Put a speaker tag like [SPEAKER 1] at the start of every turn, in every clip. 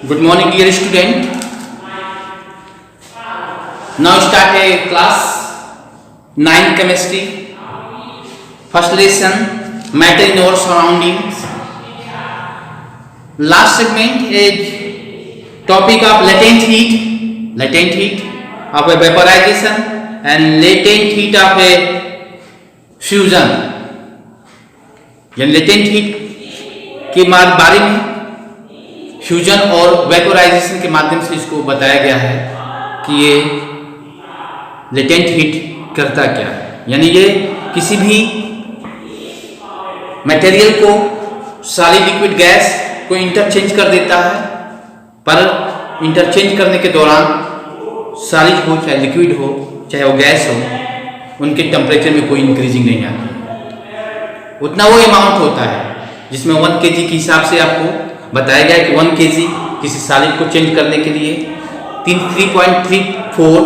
[SPEAKER 1] Good morning, dear student. Now start a class 9 chemistry. First lesson, matter in our surroundings. Last segment is topic of latent heat of a vaporization and latent heat of a fusion. यानी latent heat के बारे में fusion और vaporisation के माध्यम से इसको बताया गया है कि ये लेटेंट हीट करता क्या है। यानी ये किसी भी मटेरियल को सॉलिड लिक्विड गैस को इंटरचेंज कर देता है, पर इंटरचेंज करने के दौरान सॉलिड हो चाहे लिक्विड हो चाहे वो गैस हो, उनके टेम्परेचर में कोई इंक्रीजिंग नहीं आती। उतना वो अमाउंट होता है जिसमें 1 kg के हिसाब से आपको बताया गया कि 1 kg किसी सॉलिड को चेंज करने के लिए 3.34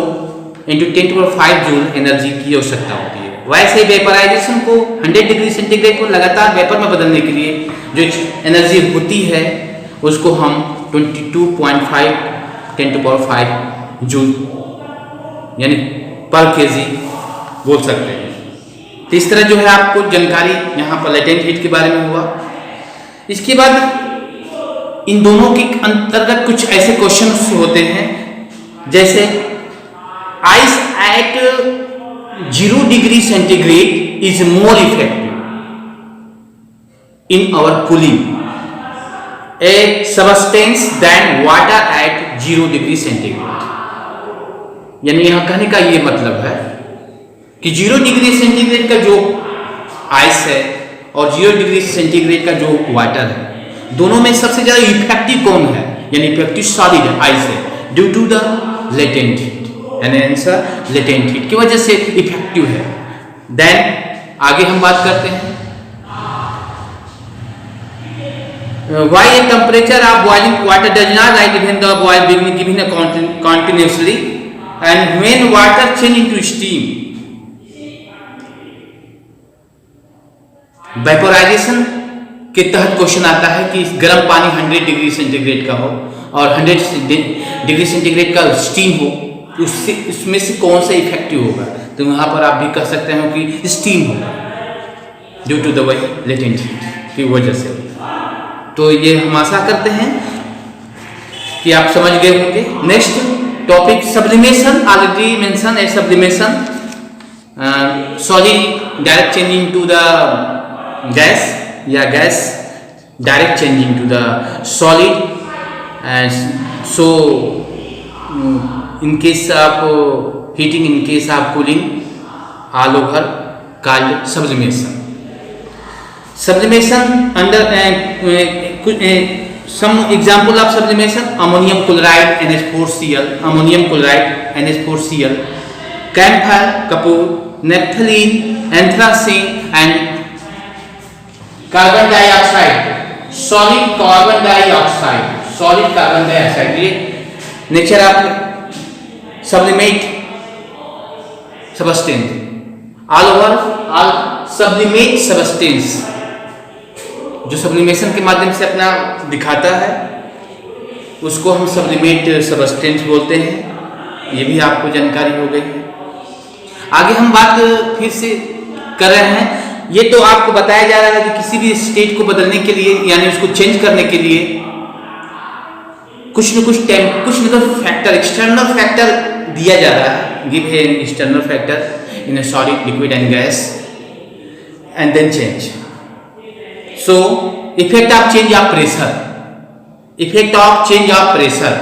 [SPEAKER 1] इंटू 10⁵ जूल एनर्जी की आवश्यकता होती है। वैसे ही वेपराइजेशन को 100 डिग्री सेंटीग्रेड को लगातार वेपर में बदलने के लिए जो एनर्जी होती है उसको हम 22.5 10⁵ जूल यानी पर kg बोल सकते हैं। तो इस तरह जो है आपको जानकारी यहाँ पर लेटेंट हीट के बारे में हुआ। इसके बाद इन दोनों के अंतर्गत कुछ ऐसे क्वेश्चंस होते हैं जैसे ice at 0 degree centigrade is more effective in our cooling a substance than water at 0 degree centigrade. यानी यहां कहने का ये मतलब है कि 0 डिग्री सेंटीग्रेड का जो आइस है और 0 डिग्री सेंटीग्रेड का जो वाटर है, दोनों में सबसे ज्यादा इफेक्टिव कौन है? यानी इफेक्टिव सॉलिड आइस है due to the latent heat, यानी आंसर लेटेंट हीट की वजह से इफेक्टिव है। देन आगे हम बात करते हैं why a temperature of boiling water does not rise when the boil given continuously and when water change into steam। Vaporisation के तहत क्वेश्चन आता है कि गर्म पानी 100 डिग्री सेंटीग्रेड का हो और 100 डिग्री सेंटीग्रेड का स्टीम हो, उससे उसमें से कौन सा इफेक्टिव होगा? तो यहाँ पर आप भी कह सकते हो कि स्टीम होगा due to the latent heat की वजह से। तो ये हम आशा करते हैं कि आप समझ गए होंगे। Next topic sublimation, already mention है sublimation, solid direct changing to the gas या gas direct changing to the solid. So in case of heating, in case of cooling, all over called sublimation. Sublimation under some example of sublimation: ammonium chloride NH4Cl, ammonium chloride NH4Cl, camphor, kapoor, naphthalene, anthracene and carbon dioxide, solid carbon dioxide। ये nature of sublimate substance, all over all sublimate substance जो sublimation के माध्यम से अपना दिखाता है उसको हम सब्लिमेट सबस्टेंस बोलते हैं। ये भी आपको जानकारी हो गई है। आगे हम बात फिर से कर रहे हैं। ये तो आपको बताया जा रहा है कि किसी भी स्टेट को बदलने के लिए यानी उसको चेंज करने के लिए कुछ न कुछ फैक्टर, एक्सटर्नल फैक्टर दिया जा रहा है। Give a external factor in A solid, liquid and gas and then change। So effect of change of pressure, effect of change of pressure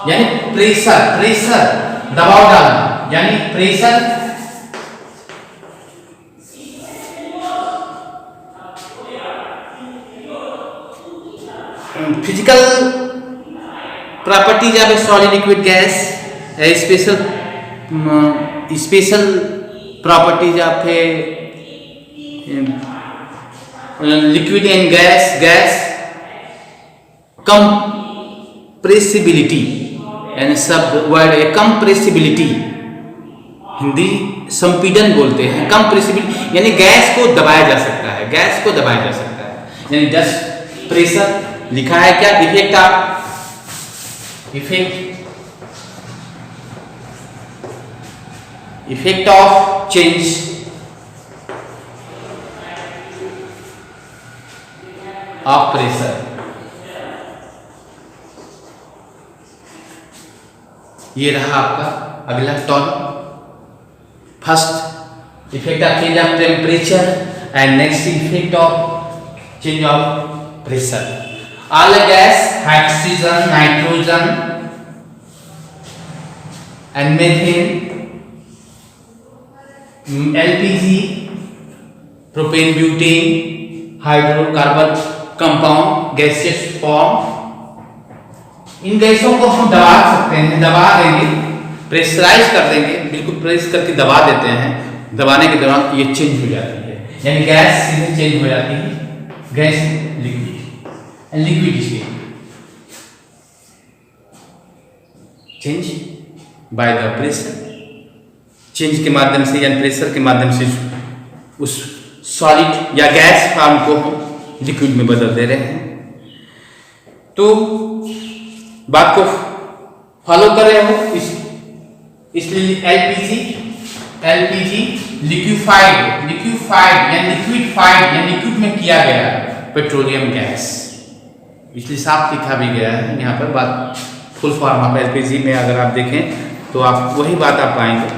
[SPEAKER 1] यानी प्रेशर दबाव डालना, यानी pressure physical properties of A solid liquid gas, special properties of a liquid and gas compressibility, यानी शब्द word है compressibility, Hindi संपीड़न बोलते हैं। कंप्रेसिबिलिटी यानी गैस को दबाया जा सकता है, यानी जस्ट प्रेशर लिखा है क्या, effect of change of pressure. ये रहा आपका अगला term. First effect of change of temperature and next effect of change of pressure. All gas, oxygen, nitrogen and methane, LPG, propane, butane, hydrocarbon compound, gaseous form, इन गैसों को हम दबा सकते हैं, दबा देंगे, प्रेशराइज कर देंगे, बिल्कुल प्रेस करके दबा देते हैं। दबाने के दौरान ये चेंज हो जाती है, यानी गैस सीधे चेंज हो जाती है, gas liquid state change by the pressure. Change के माध्यम से या प्रेशर के माध्यम से उस सॉलिड या गैस फॉर्म को हम लिक्विड में बदल दे रहे हैं। तो बात को फॉलो कर रहे हो, इसलिए एलपीजी लिक्विफाइड या लिक्विड में किया गया पेट्रोलियम गैस, इसलिए साफ लिखा भी गया है यहाँ पर। बात फुल फॉर्म ऑफ एलपीजी में अगर आप देखें तो आप वही बात आप पाएंगे।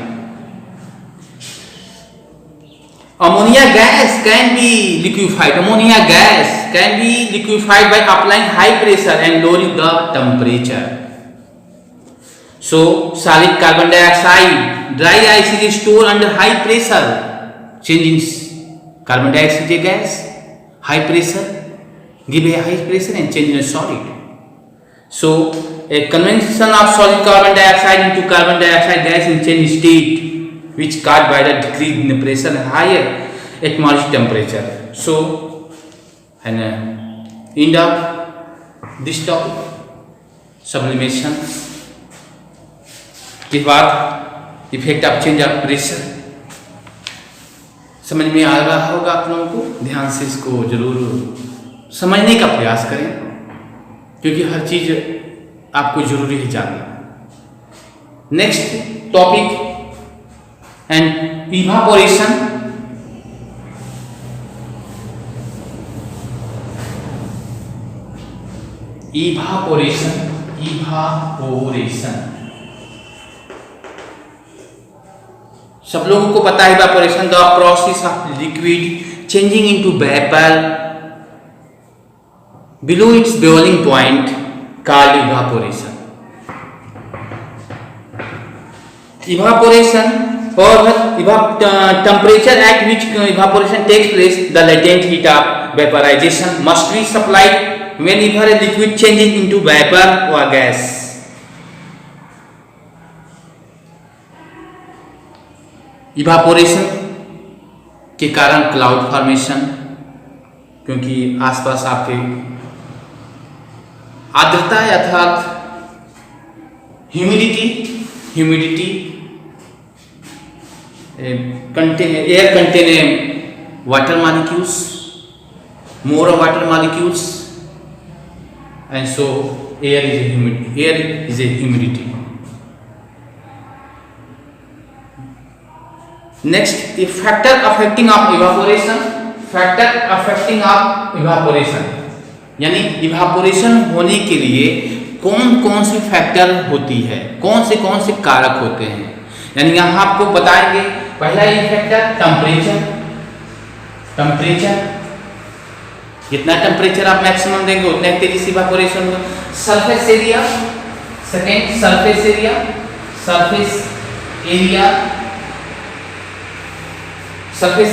[SPEAKER 1] Ammonia gas can be liquefied, by applying high pressure and lowering the temperature. So solid carbon dioxide, dry ice is stored under high pressure. Change in carbon dioxide gas, high pressure, give a high pressure and change in a solid. So a conversion of solid carbon dioxide into carbon dioxide gas in change state, which caused by the decrease in the pressure and higher atmospheric temperature. So and end of this topic, sublimation के बाद effect of change of pressure समझ में आ रहा होगा आप लोगों को। ध्यान से इसको जरूर समझने का प्रयास करें, क्योंकि हर चीज आपको जरूरी है जानना। Next topic and evaporation. सब लोगों को पता है evaporation, the process of liquid changing into vapour below it's boiling point called evaporation. Evaporation or temperature at which evaporation takes place, the latent heat of vaporization must be supplied whenever a liquid changes into vapor or gas. Evaporation के कारण cloud formation, क्योंकि आसपास आपके आर्द्रता अर्थात humidity air contain water molecules, more water molecules, and so air is a humidity. Next, the factor affecting of evaporation, यानी evaporation होने के लिए कौन कौन से फैक्टर होती है, कौन से कारक होते हैं, यानी यहाँ आपको बताएंगे। पहला फैक्टर टेम्परेचर, जितना टेम्परेचर आप मैक्सिमम देंगे उतने तेजी से इवापोरेशन होगा। Surface area, second surface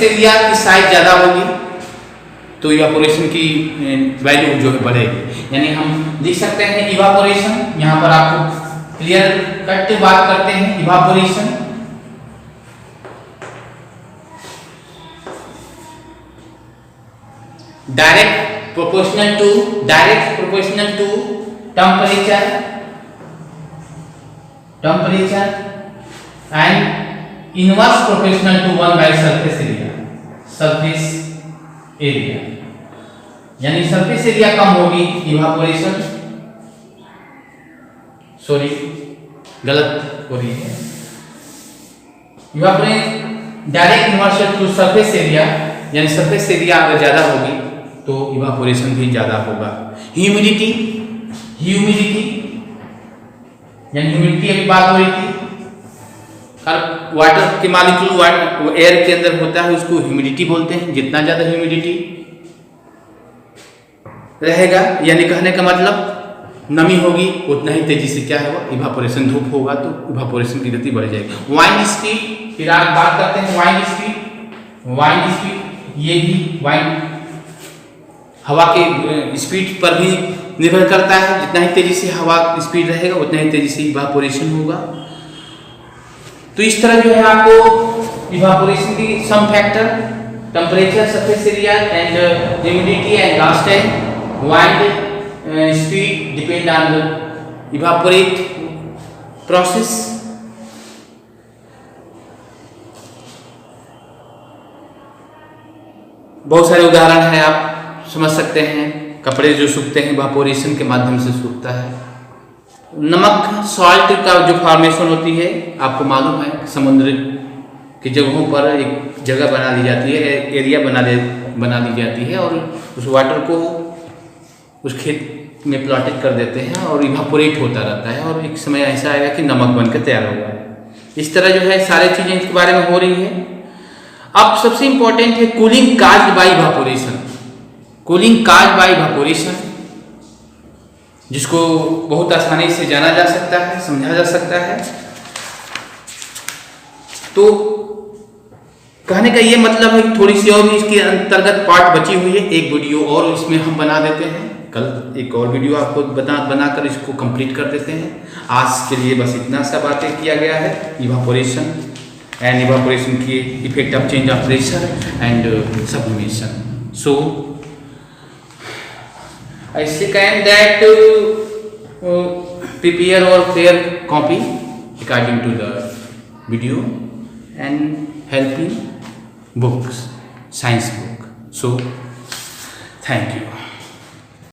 [SPEAKER 1] area की साइज ज़्यादा होगी तो इवापोरेशन की वैल्यू जो है बढ़ेगी। यानी हम लिख सकते हैं इवापोरेशन, यहाँ पर आपको क्लियर कट बात करते हैं। Evaporation direct proportional to temperature and inverse proportional to 1 by surface area, यानी सरफेस एरिया कम होगी, इवापोरेशन, सॉरी गलत हो रही है, evaporation direct inversion to surface area, यानी सरफेस एरिया अगर ज़्यादा होगी तो इवापोरेशन भी ज़्यादा होगा। ह्यूमिडिटी, यानी ह्यूमिडिटी अभी बात हो रही थी, वाटर के मॉलिक्यूल एयर के अंदर होता है उसको ह्यूमिडिटी बोलते हैं। जितना ज़्यादा ह्यूमिडिटी रहेगा, यानी कहने का मतलब नमी होगी, उतना ही तेजी से क्या होगा, इवापोरेशन, धूप होगा तो इवापोरेशन की गति बढ़ जाएगी। वाइंड स्पीड, फिर आप बात करते हैं वाइंड स्पीड, ये भी वाइंड हवा के स्पीड पर भी निर्भर करता है। जितना ही तेजी से हवा स्पीड रहेगा उतना ही तेजी से इवापोरेशन होगा। तो इस तरह जो है आपको इवापोरेशन की some factor, temperature, surface area and humidity and last है wind speed depend on the evaporate process. बहुत सारे उदाहरण हैं, आप समझ सकते हैं। कपड़े जो सूखते हैं इवापोरेशन के माध्यम से सूखता है। नमक, सॉल्ट का जो फॉर्मेशन होती है, आपको मालूम है समुद्र की जगहों पर एक जगह बना दी जाती है, एरिया बना दी जाती है और उस वाटर को उस खेत में प्लॉटेड कर देते हैं और इवापोरेट होता रहता है और एक समय ऐसा आएगा कि नमक बनकर तैयार होगा। इस तरह जो है सारी चीज़ें इसके बारे में हो रही है। अब सबसे इंपॉर्टेंट है cooling caused by evaporation. Cooling caused by evaporation, जिसको बहुत आसानी से जाना जा सकता है, समझा जा सकता है। तो कहने का ये मतलब है कि थोड़ी सी और भी इसके अंतर्गत पार्ट बची हुई है, एक वीडियो और इसमें हम बना देते हैं। कल एक और वीडियो आपको बनाकर इसको कंप्लीट कर देते हैं। आज के लिए बस इतना सा बातें किया गया है, इवापोरेशन एंड इवापोरेशन की effect of change of pressure and sublimation. So I second that prepare or fair copy according to the video and helping books, science book. So thank you.